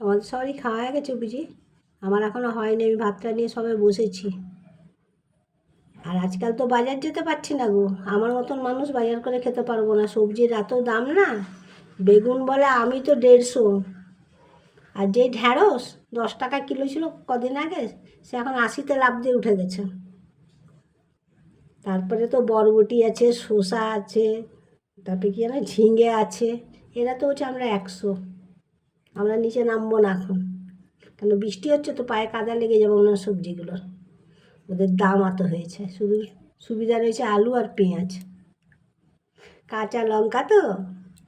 তোমাদের সবারই খাওয়া হয়ে গেছে বুঝি? আমার এখনও হয়নি, আমি ভাতটা নিয়ে সবে বসেছি। আর আজকাল তো বাজার যেতে পারছি না গো, আমার মতন মানুষ বাজার করে খেতে পারবো না, সবজির এত দাম না। বেগুন বলে আমি তো 150, আর যেই ঢ্যাঁড়স 10 টাকা কিলো ছিল কদিন আগে, সে এখন 80-তে লাফ দিয়ে উঠে গেছে। তারপরে তো বরবটি আছে, শসা আছে, তারপরে কি জানো ঝিঙে আছে। এরা তো হচ্ছে আমরা 100, আমরা নিচে নামবো না এখন, কেন বৃষ্টি হচ্ছে তো পায়ে কাদা লেগে যাবে ওনার সবজিগুলোর। ওদের দাম এত হয়েছে, শুধু সুবিধা রয়েছে আলু আর পেঁয়াজ, কাঁচা লঙ্কা তো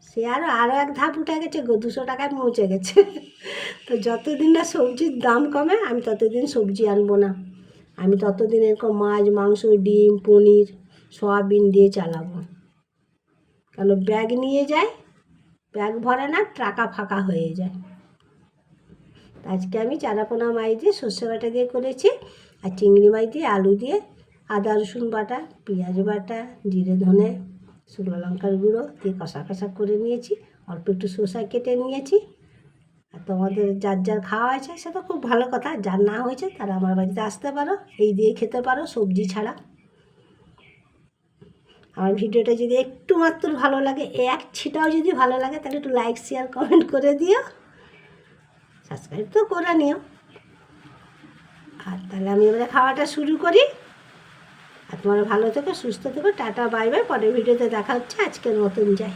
সে আরও এক ধাপ উঠে গেছে গো, 200 টাকায় পৌঁছে গেছে। তো যতদিন না সবজির দাম কমে আমি ততদিন সবজি আনবো না, আমি ততদিন এরকম মাছ মাংস ডিম পনির সয়াবিন দিয়ে চালাবো। কেন ব্যাগ নিয়ে যায়, ব্যাগ ভরে না, টাকা ফাঁকা হয়ে যায়। আজকে আমি চারাপোনা মাছ দিয়ে সর্ষে বাটা দিয়ে করেছি, আর চিংড়ি মাছ দিয়ে আলু দিয়ে আদা রসুন বাটা পেঁয়াজ বাটা জিরে ধনে শুকনো লঙ্কার গুঁড়ো দিয়ে কষা কষা করে নিয়েছি, অল্প একটু শসা কেটে নিয়েছি। আর তোমাদের যার যার খাওয়া হয়েছে সে তো খুব ভালো কথা, যার না হয়েছে তারা আমার বাড়িতে আসতে পারো, এই দিয়ে খেতে পারো সবজি ছাড়া। আমার ভিডিওটা যদি একটু মাত্র ভালো লাগে, এক ছিটাও যদি ভালো লাগে, তাহলে একটু লাইক শেয়ার কমেন্ট করে দিও, সাবস্ক্রাইব তো করে নিও। আর তাহলে আমি এবারে খাওয়াটা শুরু করি। আর তোমরা ভালো থেকো, সুস্থ থেকো, টাটা বাই বাই, পরের ভিডিওতে দেখা হচ্ছে, আজকের মতন যাই।